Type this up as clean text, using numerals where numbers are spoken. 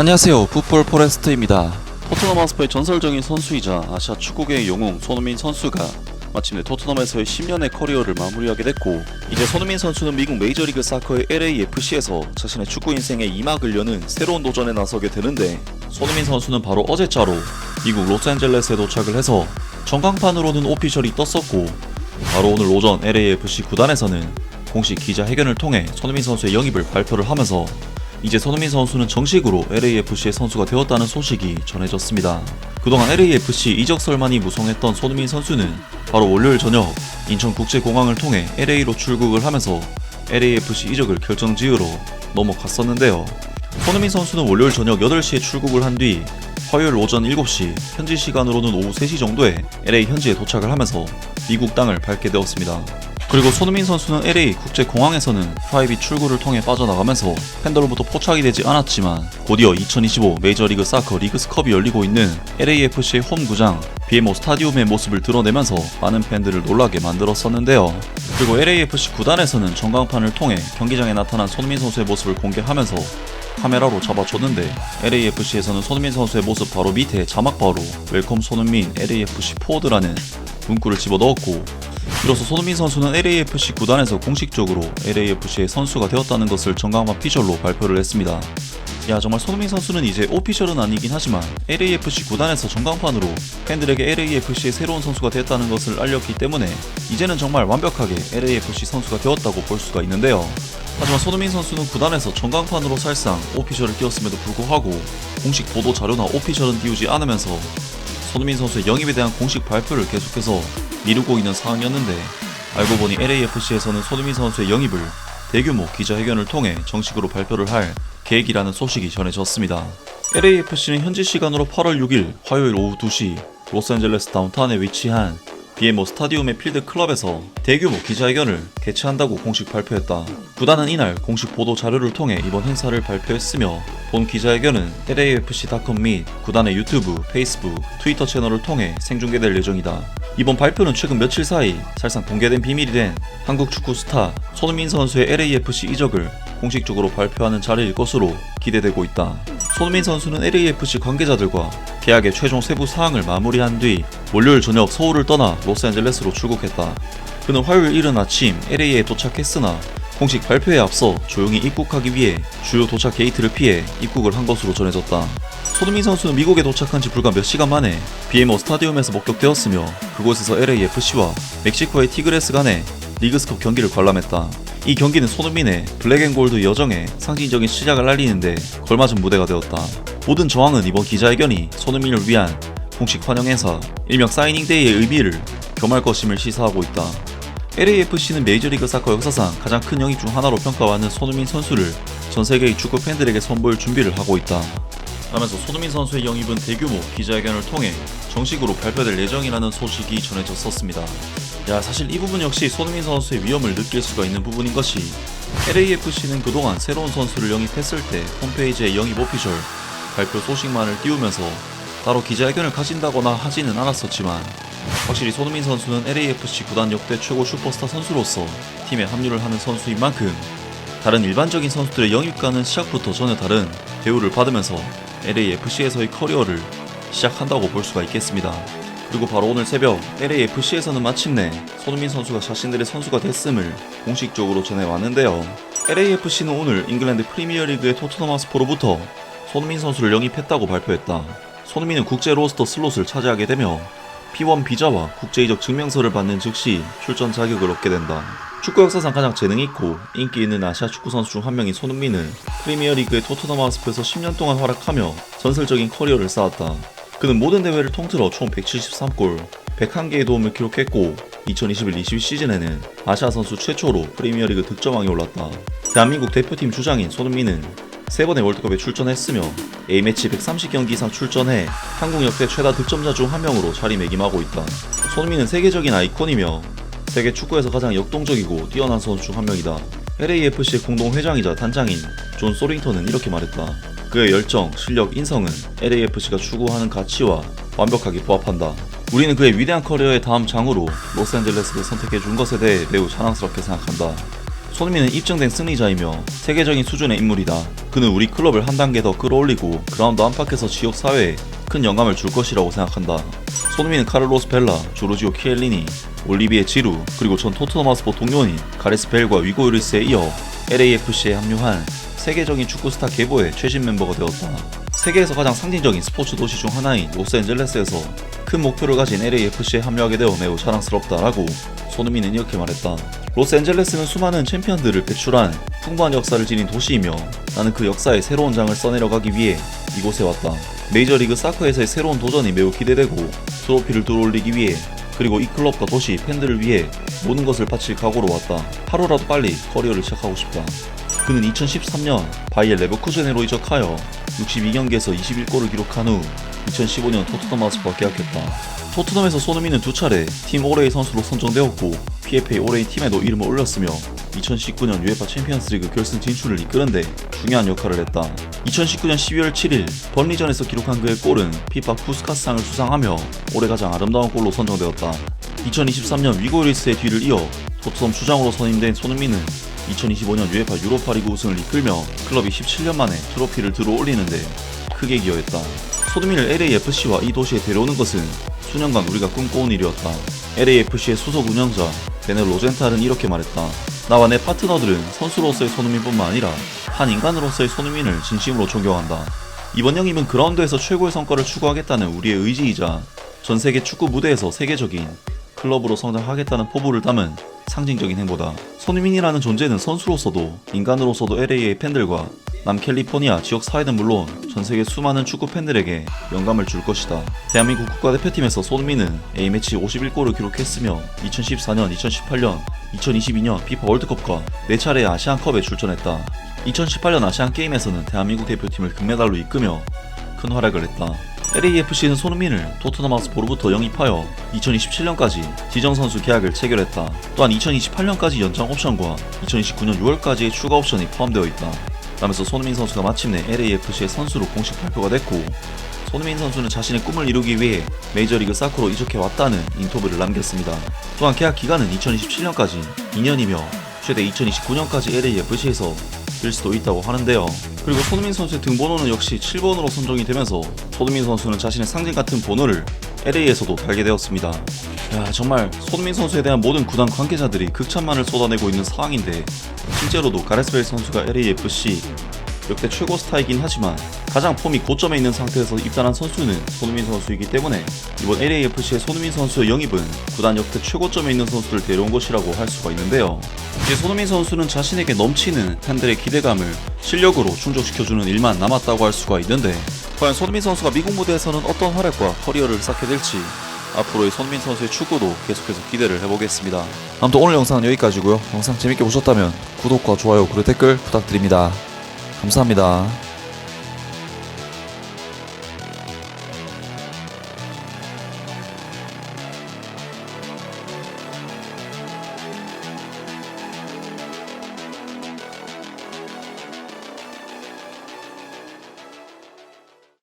안녕하세요. 풋볼 포레스트입니다. 토트넘 하스퍼의 전설적인 선수이자 아시아 축구계의 영웅 손흥민 선수가 마침내 토트넘에서의 10년의 커리어를 마무리하게 됐고, 이제 손흥민 선수는 미국 메이저리그 사커의 LAFC에서 자신의 축구 인생의 2막을 여는 새로운 도전에 나서게 되는데, 손흥민 선수는 바로 어제자로 미국 로스앤젤레스에 도착을 해서 전광판으로는 오피셜이 떴었고, 바로 오늘 오전 LAFC 구단에서는 공식 기자회견을 통해 손흥민 선수의 영입을 발표를 하면서 이제 손흥민 선수는 정식으로 LAFC의 선수가 되었다는 소식이 전해졌습니다. 그동안 LAFC 이적설만이 무성했던 손흥민 선수는 바로 월요일 저녁 인천국제공항을 통해 LA로 출국을 하면서 LAFC 이적을 결정지으러 넘어갔었는데요. 손흥민 선수는 월요일 저녁 8시에 출국을 한 뒤 화요일 오전 7시, 현지 시간으로는 오후 3시 정도에 LA 현지에 도착을 하면서 미국 땅을 밟게 되었습니다. 그리고 손흥민 선수는 LA 국제공항에서는 프라이빗 출구를 통해 빠져나가면서 팬들로부터 포착이 되지 않았지만 곧이어 2025 메이저리그 사커 리그스컵이 열리고 있는 LAFC의 홈구장 BMO 스타디움의 모습을 드러내면서 많은 팬들을 놀라게 만들었었는데요. 그리고 LAFC 구단에서는 전광판을 통해 경기장에 나타난 손흥민 선수의 모습을 공개하면서 카메라로 잡아줬는데, LAFC에서는 손흥민 선수의 모습 바로 밑에 자막바로 웰컴 손흥민 LAFC 포워드라는 문구를 집어넣었고, 이로써 손흥민 선수는 LAFC 구단에서 공식적으로 LAFC의 선수가 되었다는 것을 전광판 피셜로 발표를 했습니다. 야, 정말 손흥민 선수는 이제 오피셜은 아니긴 하지만 LAFC 구단에서 전광판으로 팬들에게 LAFC의 새로운 선수가 됐다는 것을 알렸기 때문에 이제는 정말 완벽하게 LAFC 선수가 되었다고 볼 수가 있는데요. 하지만 손흥민 선수는 구단에서 전광판으로 사실상 오피셜을 띄웠음에도 불구하고 공식 보도 자료나 오피셜은 띄우지 않으면서 손흥민 선수의 영입에 대한 공식 발표를 계속해서 미루고 있는 상황이었는데, 알고 보니 LAFC에서는 손흥민 선수의 영입을 대규모 기자회견을 통해 정식으로 발표를 할 계획이라는 소식이 전해졌습니다. LAFC는 현지 시간으로 8월 6일 화요일 오후 2시 로스앤젤레스 다운타운에 위치한 BMO 스타디움의 필드 클럽에서 대규모 기자회견을 개최한다고 공식 발표했다. 구단은 이날 공식 보도 자료를 통해 이번 행사를 발표했으며, 본 기자회견은 LAFC.com 및 구단의 유튜브, 페이스북, 트위터 채널을 통해 생중계될 예정이다. 이번 발표는 최근 며칠 사이 사실상 공개된 비밀이 된 한국 축구 스타 손흥민 선수의 LAFC 이적을 공식적으로 발표하는 자리일 것으로 기대되고 있다. 손흥민 선수는 LAFC 관계자들과 계약의 최종 세부 사항을 마무리한 뒤 월요일 저녁 서울을 떠나 로스앤젤레스로 출국했다. 그는 화요일 이른 아침 LA에 도착했으나 공식 발표에 앞서 조용히 입국하기 위해 주요 도착 게이트를 피해 입국을 한 것으로 전해졌다. 손흥민 선수는 미국에 도착한 지 불과 몇 시간 만에 BMO 스타디움에서 목격되었으며, 그곳에서 LAFC와 멕시코의 티그레스 간의 리그스컵 경기를 관람했다. 이 경기는 손흥민의 블랙앤골드 여정의 상징적인 시작을 알리는데 걸맞은 무대가 되었다. 모든 정황은 이번 기자회견이 손흥민을 위한 공식 환영 행사, 일명 사이닝데이의 의미를 겸할 것임을 시사하고 있다. LAFC는 메이저리그 사커 역사상 가장 큰 영입 중 하나로 평가받는 손흥민 선수를 전 세계의 축구 팬들에게 선보일 준비를 하고 있다. 라면서 손흥민 선수의 영입은 대규모 기자회견을 통해 정식으로 발표될 예정이라는 소식이 전해졌었습니다. 야, 사실 이 부분 역시 손흥민 선수의 위험을 느낄 수가 있는 부분인 것이, LAFC는 그동안 새로운 선수를 영입했을 때 홈페이지에 영입 오피셜 발표 소식만을 띄우면서 따로 기자회견을 가진다거나 하지는 않았었지만, 확실히 손흥민 선수는 LAFC 구단 역대 최고 슈퍼스타 선수로서 팀에 합류를 하는 선수인 만큼 다른 일반적인 선수들의 영입과는 시작부터 전혀 다른 대우를 받으면서 LAFC에서의 커리어를 시작한다고 볼 수가 있겠습니다. 그리고 바로 오늘 새벽 LAFC에서는 마침내 손흥민 선수가 자신들의 선수가 됐음을 공식적으로 전해왔는데요. LAFC는 오늘 잉글랜드 프리미어리그의 토트넘 하스퍼로부터 손흥민 선수를 영입했다고 발표했다. 손흥민은 국제 로스터 슬롯을 차지하게 되며 P1 비자와 국제이적 증명서를 받는 즉시 출전 자격을 얻게 된다. 축구 역사상 가장 재능있고 인기 있는 아시아 축구 선수 중 한 명인 손흥민은 프리미어리그의 토트넘 하스퍼에서 10년 동안 활약하며 전설적인 커리어를 쌓았다. 그는 모든 대회를 통틀어 총 173골, 101개의 도움을 기록했고 2021-22 시즌에는 아시아 선수 최초로 프리미어리그 득점왕에 올랐다. 대한민국 대표팀 주장인 손흥민은 3번의 월드컵에 출전했으며 A매치 130경기 이상 출전해 한국 역대 최다 득점자 중 한 명으로 자리매김하고 있다. 손흥민은 세계적인 아이콘이며 세계 축구에서 가장 역동적이고 뛰어난 선수 중 한 명이다. LAFC의 공동회장이자 단장인 존 소링턴은 이렇게 말했다. 그의 열정, 실력, 인성은 LAFC가 추구하는 가치와 완벽하게 부합한다. 우리는 그의 위대한 커리어의 다음 장으로 로스앤젤레스를 선택해준 것에 대해 매우 자랑스럽게 생각한다. 손흥민은 입증된 승리자이며 세계적인 수준의 인물이다. 그는 우리 클럽을 한 단계 더 끌어올리고 그라운드 안팎에서 지역 사회에 큰 영감을 줄 것이라고 생각한다. 손흥민은 카를로스 벨라, 조르지오 키엘리니, 올리비에 지루, 그리고 전 토트넘 하스퍼 동료인 가레스 벨과 위고 유리스에 이어 LAFC에 합류한 세계적인 축구 스타 계보의 최신 멤버가 되었다. 세계에서 가장 상징적인 스포츠 도시 중 하나인 로스앤젤레스에서 큰 목표를 가진 LAFC에 합류하게 되어 매우 자랑스럽다라고 손흥민은 이렇게 말했다. 로스앤젤레스는 수많은 챔피언들을 배출한 풍부한 역사를 지닌 도시이며 나는 그 역사의 새로운 장을 써내려가기 위해 이곳에 왔다. 메이저리그 사커에서의 새로운 도전이 매우 기대되고 트로피를 들어올리기 위해 그리고 이 클럽과 도시, 팬들을 위해 모든 것을 바칠 각오로 왔다. 하루라도 빨리 커리어를 시작하고 싶다. 그는 2013년 바이엘 레버쿠젠으로 이적하여 62경기에서 21골을 기록한 후 2015년 토트넘 하스퍼와 계약했다. 토트넘에서 손흥민은 두 차례 팀 올해의 선수로 선정되었고 PFA 올해의 팀에도 이름을 올렸으며 2019년 UEFA 챔피언스리그 결승 진출을 이끄는 데 중요한 역할을 했다. 2019년 12월 7일 번리전에서 기록한 그의 골은 피파 푸스카스상을 수상하며 올해 가장 아름다운 골로 선정되었다. 2023년 위고 유리스의 뒤를 이어 토트넘 주장으로 선임된 손흥민은 2025년 UEFA 유로파리그 우승을 이끌며 클럽이 17년 만에 트로피를 들어올리는데 크게 기여했다. 손흥민을 LAFC와 이 도시에 데려오는 것은 수년간 우리가 꿈꿔온 일이었다. LAFC의 수석 운영자 베네 로젠탈은 이렇게 말했다. 나와 내 파트너들은 선수로서의 손흥민뿐만 아니라 한 인간으로서의 손흥민을 진심으로 존경한다. 이번 영입은 그라운드에서 최고의 성과를 추구하겠다는 우리의 의지이자 전 세계 축구 무대에서 세계적인 클럽으로 성장하겠다는 포부를 담은 상징적인 행보다. 손흥민이라는 존재는 선수로서도 인간으로서도 LA의 팬들과 남캘리포니아 지역 사회는 물론 전 세계 수많은 축구 팬들에게 영감을 줄 것이다. 대한민국 국가대표팀에서 손흥민은 A매치 51골을 기록했으며 2014년, 2018년, 2022년 피파 월드컵과 4차례의 아시안컵에 출전했다. 2018년 아시안게임에서는 대한민국 대표팀을 금메달로 이끄며 큰 활약을 했다. LAFC는 손흥민을 토트넘 하스포로부터 영입하여 2027년까지 지정선수 계약을 체결했다. 또한 2028년까지 연장 옵션과 2029년 6월까지의 추가 옵션이 포함되어 있다. 라면서 손흥민 선수가 마침내 LAFC의 선수로 공식 발표가 됐고 손흥민 선수는 자신의 꿈을 이루기 위해 메이저리그 사커로 이적해왔다는 인터뷰를 남겼습니다. 또한 계약 기간은 2027년까지 2년이며 최대 2029년까지 LAFC에서 뛸 수도 있다고 하는데요. 그리고 손흥민 선수의 등번호는 역시 7번으로 선정이 되면서 손흥민 선수는 자신의 상징 같은 번호를 LA에서도 달게 되었습니다. 야, 정말 손흥민 선수에 대한 모든 구단 관계자들이 극찬만을 쏟아내고 있는 상황인데 실제로도 가레스 베일 선수가 LAFC 역대 최고 스타이긴 하지만 가장 폼이 고점에 있는 상태에서 입단한 선수는 손흥민 선수이기 때문에 이번 LAFC의 손흥민 선수의 영입은 구단 역대 최고점에 있는 선수를 데려온 것이라고 할 수가 있는데요. 이제 손흥민 선수는 자신에게 넘치는 팬들의 기대감을 실력으로 충족시켜주는 일만 남았다고 할 수가 있는데 과연 손흥민 선수가 미국 무대에서는 어떤 활약과 커리어를 쌓게 될지 앞으로의 손흥민 선수의 축구도 계속해서 기대를 해보겠습니다. 아무튼 오늘 영상은 여기까지고요. 영상 재밌게 보셨다면 구독과 좋아요 그리고 댓글 부탁드립니다. 감사합니다.